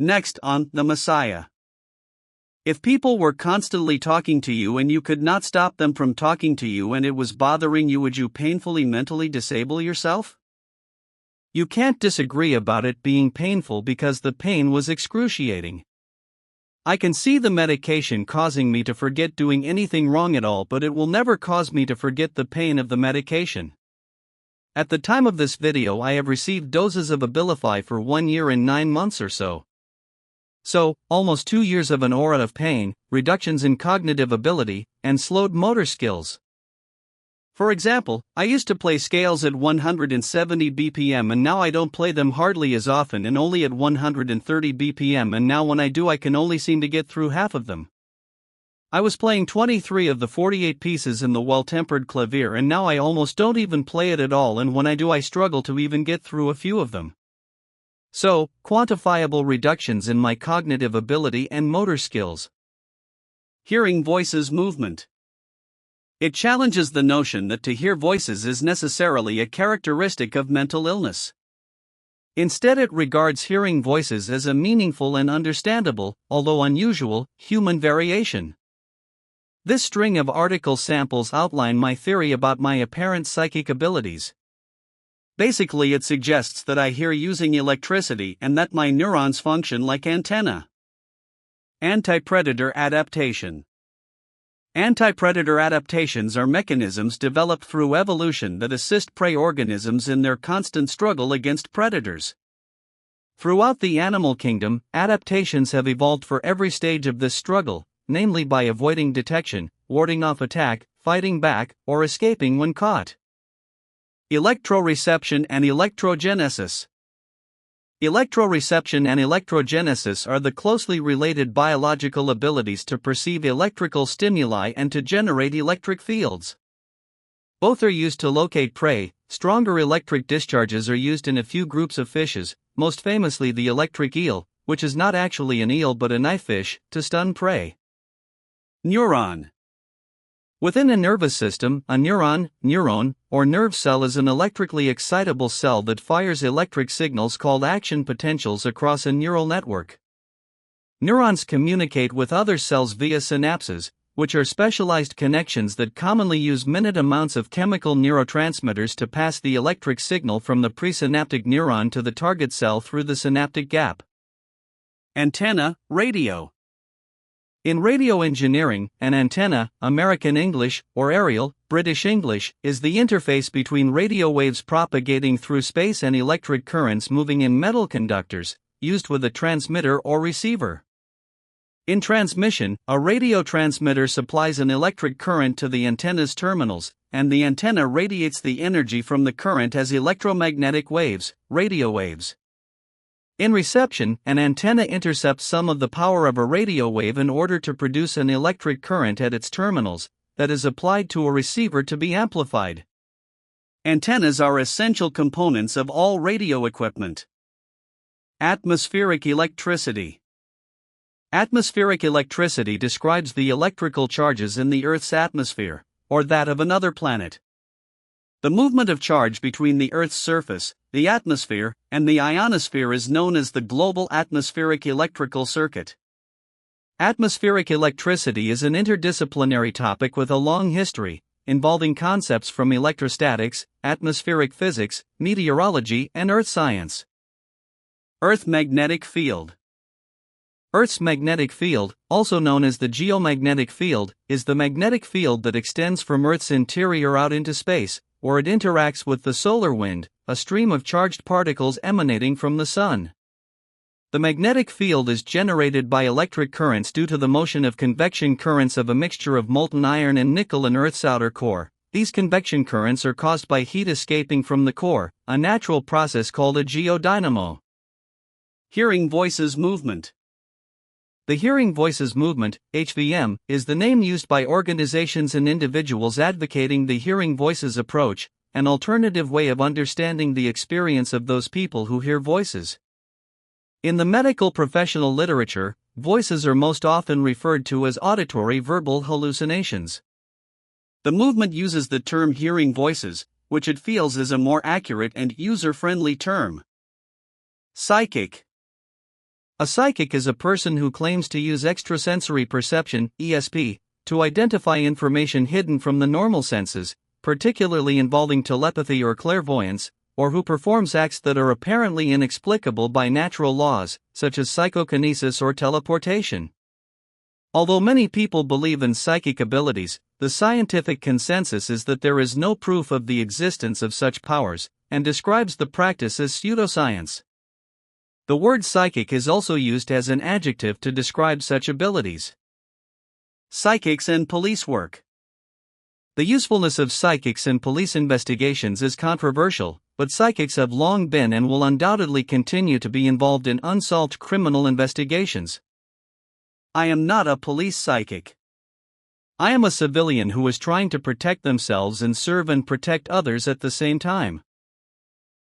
Next on The Messiah. If people were constantly talking to you and you could not stop them from talking to you and it was bothering you, would you painfully mentally disable yourself? You can't disagree about it being painful because the pain was excruciating. I can see the medication causing me to forget doing anything wrong at all, but it will never cause me to forget the pain of the medication. At the time of this video, I have received doses of Abilify for 1 year and 9 months or so. So, almost 2 years of an aura of pain, reductions in cognitive ability, and slowed motor skills. For example, I used to play scales at 170 BPM and now I don't play them hardly as often and only at 130 BPM, and now when I do I can only seem to get through half of them. I was playing 23 of the 48 pieces in the Well-Tempered Clavier and now I almost don't even play it at all, and when I do I struggle to even get through a few of them. So, quantifiable reductions in my cognitive ability and motor skills. Hearing voices movement. It challenges the notion that to hear voices is necessarily a characteristic of mental illness. Instead, it regards hearing voices as a meaningful and understandable, although unusual, human variation. This string of article samples outline my theory about my apparent psychic abilities. Basically, it suggests that I hear using electricity and that my neurons function like antennae. Anti-predator adaptation. Anti-predator adaptations are mechanisms developed through evolution that assist prey organisms in their constant struggle against predators. Throughout the animal kingdom, adaptations have evolved for every stage of this struggle, namely by avoiding detection, warding off attack, fighting back, or escaping when caught. Electroreception and electrogenesis. Electroreception and electrogenesis are the closely related biological abilities to perceive electrical stimuli and to generate electric fields. Both are used to locate prey. Stronger electric discharges are used in a few groups of fishes, most famously the electric eel, which is not actually an eel but a knifefish, to stun prey. Neuron. Within a nervous system, a neuron, or nerve cell is an electrically excitable cell that fires electric signals called action potentials across a neural network. Neurons communicate with other cells via synapses, which are specialized connections that commonly use minute amounts of chemical neurotransmitters to pass the electric signal from the presynaptic neuron to the target cell through the synaptic gap. Antenna, radio. In radio engineering, an antenna, American English, or aerial, British English, is the interface between radio waves propagating through space and electric currents moving in metal conductors, used with a transmitter or receiver. In transmission, a radio transmitter supplies an electric current to the antenna's terminals, and the antenna radiates the energy from the current as electromagnetic waves, radio waves. In reception, an antenna intercepts some of the power of a radio wave in order to produce an electric current at its terminals, that is applied to a receiver to be amplified. Antennas are essential components of all radio equipment. Atmospheric electricity. Atmospheric electricity describes the electrical charges in the Earth's atmosphere, or that of another planet. The movement of charge between the Earth's surface, the atmosphere, and the ionosphere is known as the global atmospheric electrical circuit. Atmospheric electricity is an interdisciplinary topic with a long history, involving concepts from electrostatics, atmospheric physics, meteorology, and earth science. Earth magnetic field. Earth's magnetic field, also known as the geomagnetic field, is the magnetic field that extends from Earth's interior out into space, where it interacts with the solar wind, a stream of charged particles emanating from the sun. The magnetic field is generated by electric currents due to the motion of convection currents of a mixture of molten iron and nickel in Earth's outer core. These convection currents are caused by heat escaping from the core, a natural process called a geodynamo. Hearing voices movement. The Hearing Voices Movement, HVM, is the name used by organizations and individuals advocating the Hearing Voices approach, an alternative way of understanding the experience of those people who hear voices. In the medical professional literature, voices are most often referred to as auditory verbal hallucinations. The movement uses the term hearing voices, which it feels is a more accurate and user-friendly term. Psychic. A psychic is a person who claims to use extrasensory perception (ESP) to identify information hidden from the normal senses, particularly involving telepathy or clairvoyance, or who performs acts that are apparently inexplicable by natural laws, such as psychokinesis or teleportation. Although many people believe in psychic abilities, the scientific consensus is that there is no proof of the existence of such powers, and describes the practice as pseudoscience. The word psychic is also used as an adjective to describe such abilities. Psychics and police work. The usefulness of psychics in police investigations is controversial, but psychics have long been and will undoubtedly continue to be involved in unsolved criminal investigations. I am not a police psychic. I am a civilian who is trying to protect themselves and serve and protect others at the same time.